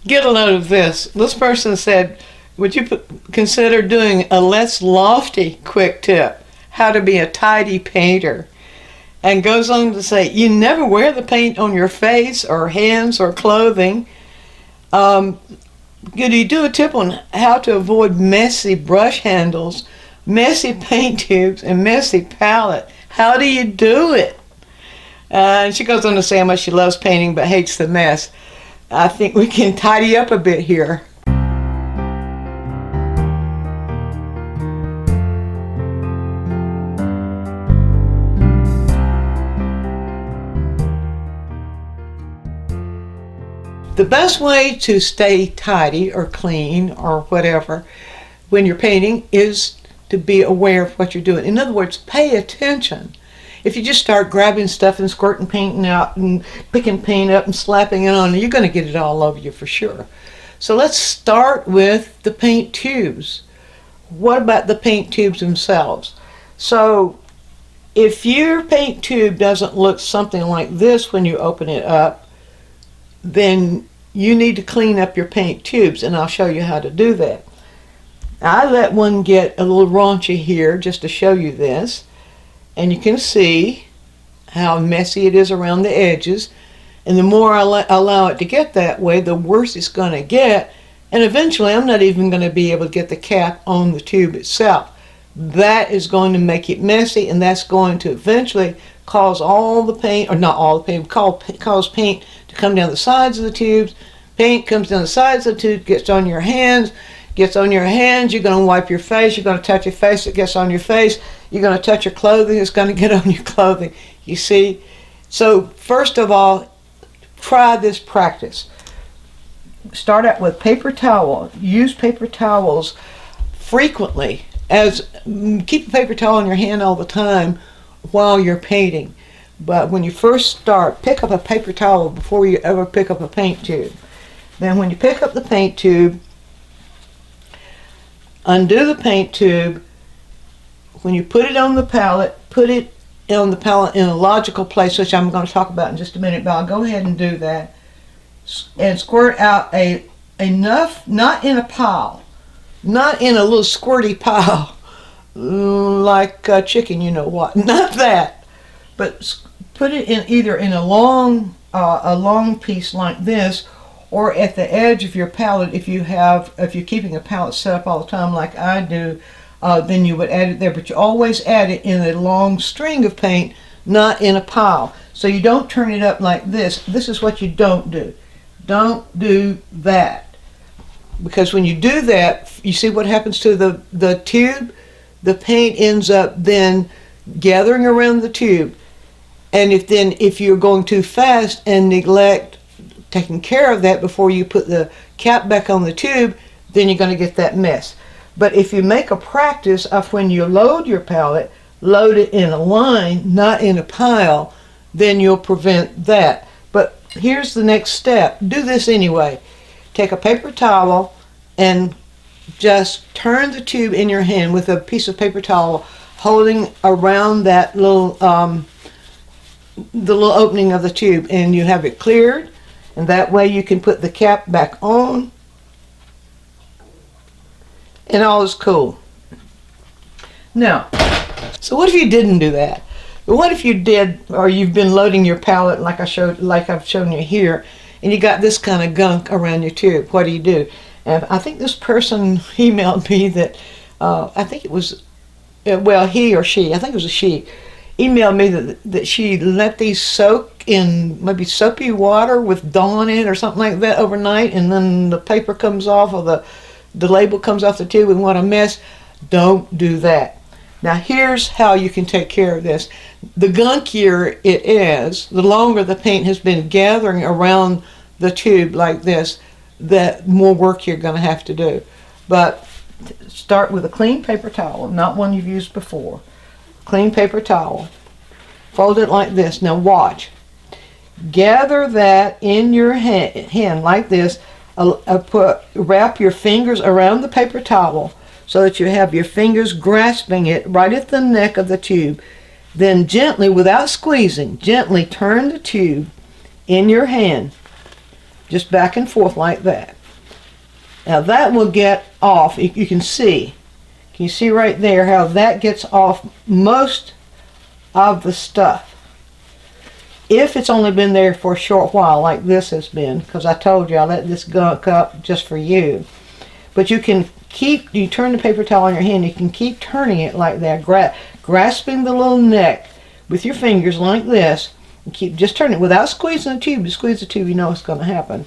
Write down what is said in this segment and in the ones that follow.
Get a load of this. This person said, would you consider doing a less lofty quick tip, how to be a tidy painter? And goes on to say, you never wear the paint on your face or hands or clothing. Could you do a tip on how to avoid messy brush handles, messy paint tubes, and messy palette? How do you do it? And she goes on to say how much she loves painting but hates the mess. I think we can tidy up a bit here. The best way to stay tidy or clean or whatever when you're painting is to be aware of what you're doing. In other words, pay attention. If you just start grabbing stuff and squirting paint out and picking paint up and slapping it on, you're going to get it all over you for sure. So let's start with the paint tubes. What about the paint tubes themselves? So if your paint tube doesn't look something like this when you open it up, then you need to clean up your paint tubes, and I'll show you how to do that. I let one get a little raunchy here just to show you this, and you can see how messy it is around the edges, and the more I allow it to get that way, the worse it's going to get, and eventually I'm not even going to be able to get the cap on the tube itself. That is going to make it messy, and that's going to eventually cause all the paint, or not all the paint, cause paint to come down the sides of the tubes. Paint comes down the sides of the tube, gets on your hands, you're going to wipe your face, you're going to touch your face, it gets on your face, you're going to touch your clothing, it's going to get on your clothing. You see? So first of all, try this practice. Start out with paper towel. Use paper towels frequently. Keep a paper towel in your hand all the time while you're painting. But when you first start, pick up a paper towel before you ever pick up a paint tube. Then when you pick up the paint tube, undo the paint tube. When you put it on the palette, put it on the palette in a logical place, which I'm going to talk about in just a minute, but I'll go ahead and do that. And squirt out enough, not in a pile, not in a little squirty pile, like chicken, you know what, not that, but put it in either in a long piece like this, or at the edge of your palette. If you're keeping a palette set up all the time like I do, then you would add it there, but you always add it in a long string of paint, not in a pile. So you don't turn it up like this. This is what you don't do. Don't do that, because when you do that, you see what happens to the tube? The paint ends up then gathering around the tube, and if you're going too fast and neglect taking care of that before you put the cap back on the tube, then you're going to get that mess. But if you make a practice of when you load your palette, load it in a line, not in a pile, then you'll prevent that. But here's the next step. Do this anyway. Take a paper towel and just turn the tube in your hand with a piece of paper towel holding around that little the little opening of the tube, and you have it cleared, and that way you can put the cap back on and all is cool. Now, so what if you didn't do that? What if you did, or you've been loading your palette like I've shown you here, and you got this kind of gunk around your tube? What do? And I think this person emailed me that I think it was, well, he or she, I think it was a she, emailed me that she let these soak in maybe soapy water with Dawn in it or something like that overnight, and then the paper comes off, or the label comes off the tube, and what a mess. Don't do that. Now here's how you can take care of this. The gunkier it is, the longer the paint has been gathering around the tube like this, the more work you're going to have to do. But start with a clean paper towel, not one you've used before. Clean paper towel. Fold it like this. Now watch. Gather that in your hand like this. Wrap your fingers around the paper towel so that you have your fingers grasping it right at the neck of the tube. Then gently, without squeezing, gently turn the tube in your hand, just back and forth like that. Now that will get off. You can see. Can you see right there how that gets off most of the stuff? If it's only been there for a short while, like this has been, because I told you I let this gunk up just for you. But you can keep, you turn the paper towel on your hand, you can keep turning it like that, grasping the little neck with your fingers like this, and keep just turning it without squeezing the tube. You squeeze the tube, you know what's going to happen.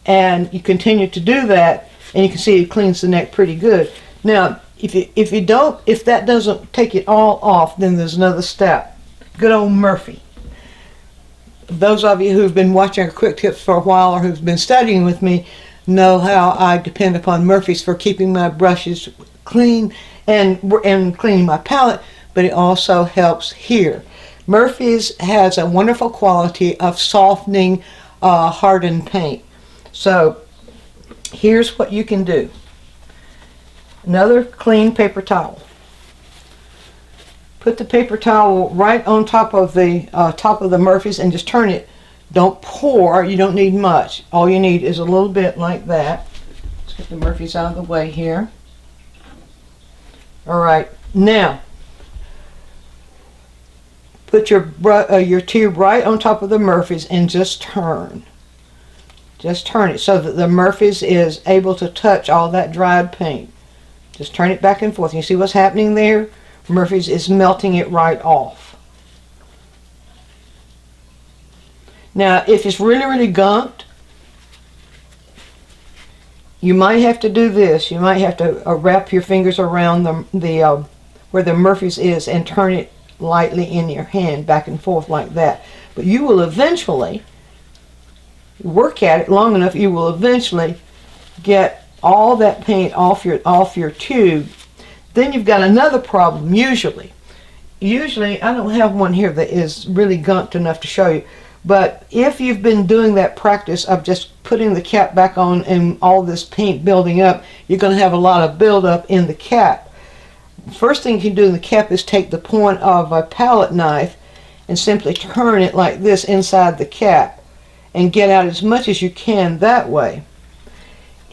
And you continue to do that, and you can see it cleans the neck pretty good. Now, if that doesn't take it all off, then there's another step. Good old Murphy. Those of you who've been watching our quick tips for a while or who've been studying with me know how I depend upon Murphy's for keeping my brushes clean and cleaning my palette, but it also helps here. Murphy's has a wonderful quality of softening hardened paint. So here's what you can do. Another clean paper towel. Put the paper towel right on top of the Murphy's and just turn it. Don't pour. You don't need much. All you need is a little bit like that. Let's get the Murphy's out of the way here. All right. Now, put your tube right on top of the Murphy's and just turn. Just turn it so that the Murphy's is able to touch all that dried paint. Just turn it back and forth. You see what's happening there? Murphy's is melting it right off. Now, if it's really, really gunked, you might have to do this. You might have to wrap your fingers around where the Murphy's is and turn it lightly in your hand back and forth like that. But you will eventually work at it long enough. You will eventually get all that paint off your tube. Then you've got another problem. Usually I don't have one here that is really gunked enough to show you, but if you've been doing that practice of just putting the cap back on and all this paint building up, you're going to have a lot of buildup in the cap. First thing you can do in the cap is take the point of a palette knife and simply turn it like this inside the cap and get out as much as you can that way.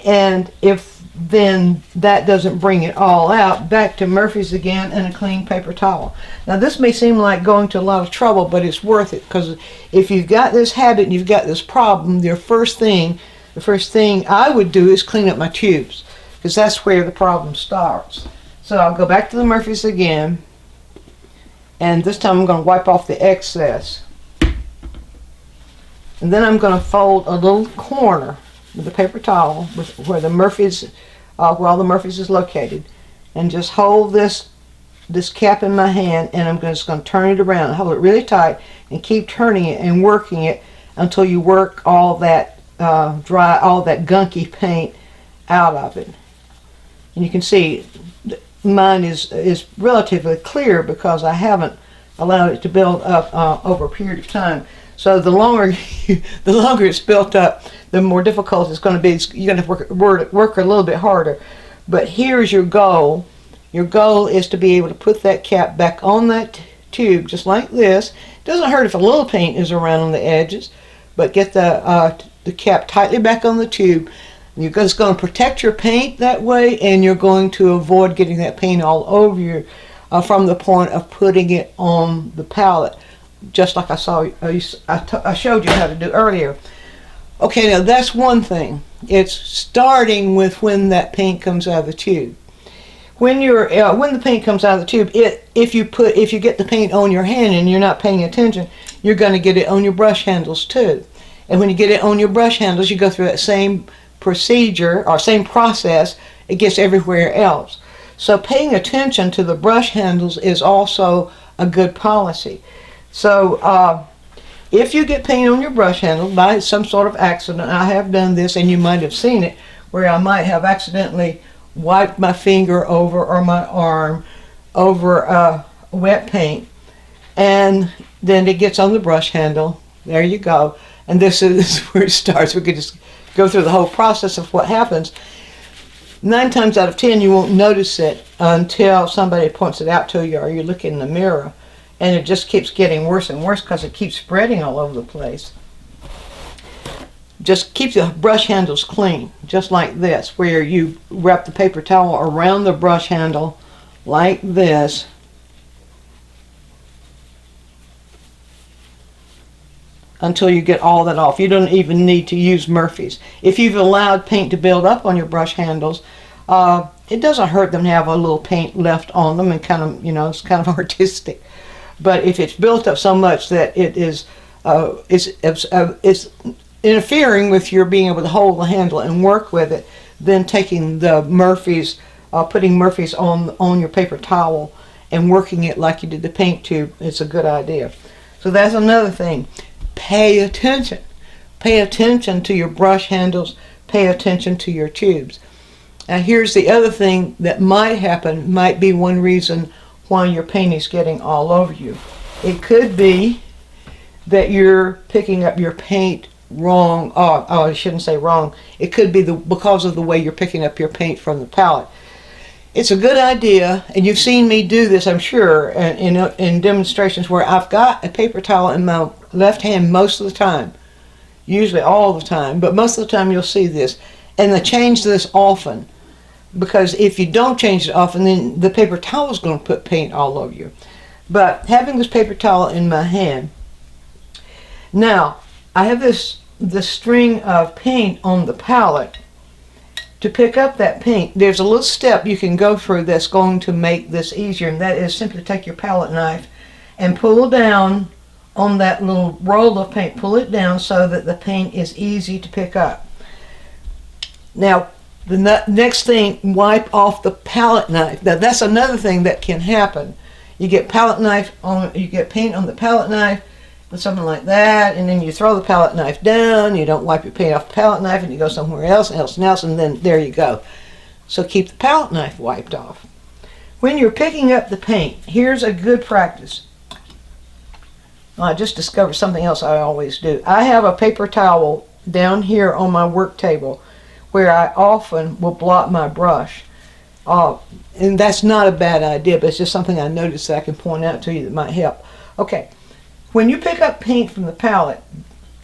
And if then that doesn't bring it all out, back to Murphy's again and a clean paper towel. Now this may seem like going to a lot of trouble, but it's worth it, because if you've got this habit and you've got this problem, the first thing I would do is clean up my tubes, because that's where the problem starts. So I'll go back to the Murphy's again, and this time I'm going to wipe off the excess. And then I'm going to fold a little corner with the paper towel where the Murphy's, where all the Murphy's is located, and just hold this cap in my hand, and I'm just going to turn it around, hold it really tight, and keep turning it and working it until you work all that all that gunky paint out of it. And you can see mine is relatively clear because I haven't allowed it to build up over a period of time. So the longer it's built up, the more difficult it's going to be. You're going to have to work a little bit harder. But here's your goal. Your goal is to be able to put that cap back on that tube just like this. It doesn't hurt if a little paint is around on the edges, but get the cap tightly back on the tube. You're just going to protect your paint that way, and you're going to avoid getting that paint all over you from the point of putting it on the palette, just like I showed you how to do earlier. Okay, now that's one thing. It's starting with when that paint comes out of the tube. When the paint comes out of the tube, if you get the paint on your hand and you're not paying attention, you're going to get it on your brush handles too. And when you get it on your brush handles, you go through that same procedure or same process. It gets everywhere else. So paying attention to the brush handles is also a good policy. So if you get paint on your brush handle by some sort of accident, I have done this and you might have seen it, where I might have accidentally wiped my finger over or my arm over wet paint, and then it gets on the brush handle. There you go. And this is where it starts. We could just go through the whole process of what happens. 9 times out of 10 you won't notice it until somebody points it out to you or you look in the mirror, and it just keeps getting worse and worse because it keeps spreading all over the place. just keep the brush handles clean, just like this, where you wrap the paper towel around the brush handle like this. Until you get all that off. You don't even need to use Murphy's. If you've allowed paint to build up on your brush handles, it doesn't hurt them to have a little paint left on them, and kind of, you know, it's kind of artistic. But if it's built up so much that it is it's interfering with your being able to hold the handle and work with it, then taking the Murphy's, putting Murphy's on your paper towel and working it like you did the paint tube, it's a good idea. So that's another thing. Pay attention. Pay attention to your brush handles. Pay attention to your tubes. Now here's the other thing that might happen, might be one reason why your paint is getting all over you. It could be that you're picking up your paint wrong. Oh, I shouldn't say wrong. It could be because of the way you're picking up your paint from the palette. It's a good idea, and you've seen me do this, I'm sure, in demonstrations where I've got a paper towel in my left hand most of the time, usually all the time, but most of the time you'll see this. And I change this often, because if you don't change it often, then the paper towel is going to put paint all over you. But having this paper towel in my hand, now I have this string of paint on the palette. To pick up that paint, there's a little step you can go through that's going to make this easier, and that is simply take your palette knife and pull down on that little roll of paint. Pull it down so that the paint is easy to pick up. Now, the next thing, wipe off the palette knife. Now, that's another thing that can happen. You get you get paint on the palette knife, or something like that, and then you throw the palette knife down, you don't wipe your paint off the palette knife, and you go somewhere else, and then there you go. So keep the palette knife wiped off. When you're picking up the paint, here's a good practice. I just discovered something else I always do. I have a paper towel down here on my work table where I often will blot my brush. And that's not a bad idea, but it's just something I noticed that I can point out to you that might help. Okay. When you pick up paint from the palette,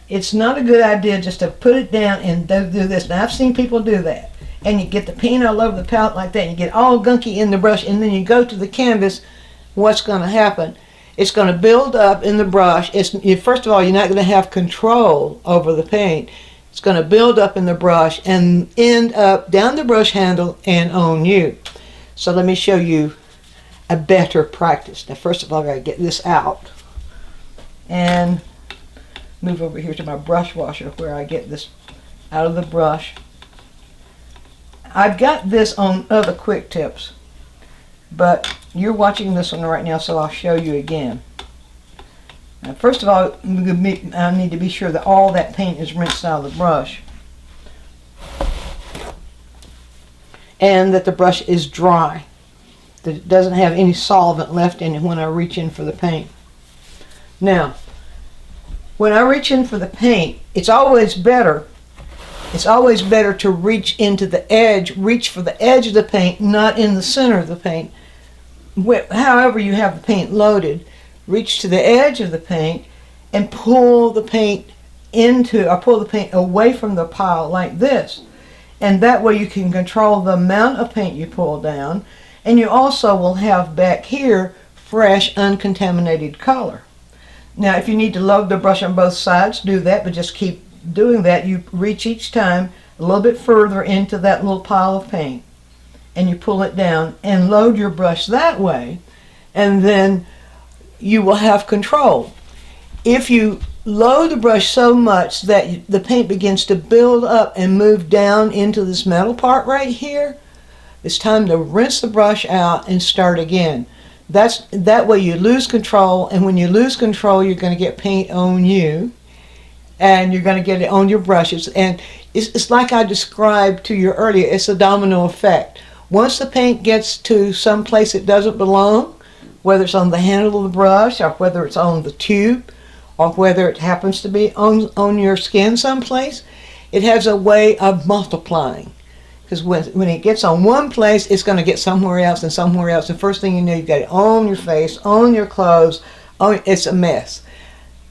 it's not a good idea just to put it down and do this. Now, I've seen people do that. And you get the paint all over the palette like that, and you get all gunky in the brush, and then you go to the canvas. What's going to happen? It's going to build up in the brush. First of all, you're not going to have control over the paint. It's going to build up in the brush and end up down the brush handle and on you. So let me show you a better practice. Now, first of all, I've got to get this out and move over here to my brush washer where I get this out of the brush. I've got this on other quick tips, but you're watching this one right now, so I'll show you again. Now, first of all, I need to be sure that all that paint is rinsed out of the brush and that the brush is dry, that it doesn't have any solvent left in it when I reach in for the paint. Now, when I reach in for the paint, it's always better to reach into the edge, reach for the edge of the paint, not in the center of the paint. However you have the paint loaded, reach to the edge of the paint and pull the paint away from the pile like this. And that way you can control the amount of paint you pull down, and you also will have back here fresh, uncontaminated color. Now, if you need to load the brush on both sides, do that, but just keep doing that. You reach each time a little bit further into that little pile of paint, and you pull it down and load your brush that way, and then you will have control. If you load the brush so much that the paint begins to build up and move down into this metal part right here, it's time to rinse the brush out and start again. That way you lose control, and when you lose control, you're going to get paint on you, and you're going to get it on your brushes. And it's like I described to you earlier, it's a domino effect. Once the paint gets to some place it doesn't belong, whether it's on the handle of the brush, or whether it's on the tube, or whether it happens to be on your skin someplace, it has a way of multiplying. Because when it gets on one place, it's going to get somewhere else and somewhere else. And first thing you know, you've got it on your face, on your clothes. It's a mess.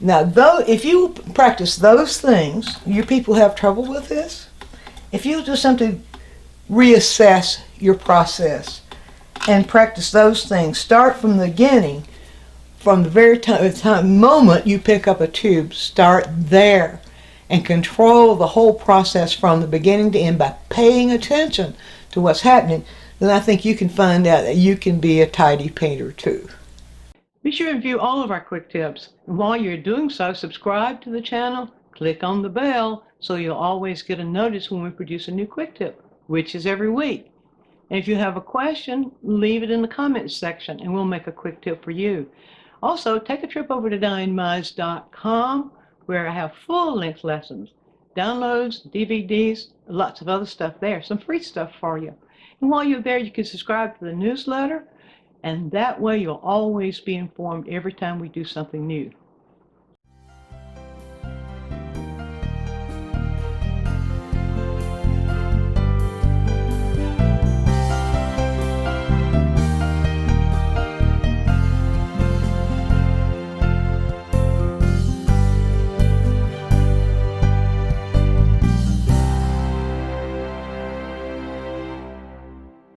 Now, though, if you practice those things, you people have trouble with this. If you do something, reassess your process and practice those things. Start from the beginning, from the very moment you pick up a tube. Start there and control the whole process from the beginning to end by paying attention to what's happening. Then I think you can find out that you can be a tidy painter too. Be sure to view all of our quick tips. And while you're doing so, subscribe to the channel, click on the bell so you'll always get a notice when we produce a new quick tip, which is every week. And if you have a question, leave it in the comments section and we'll make a quick tip for you. Also, take a trip over to DianneMize.com where I have full-length lessons, downloads, DVDs, lots of other stuff there, some free stuff for you. And while you're there, you can subscribe to the newsletter, and that way you'll always be informed every time we do something new.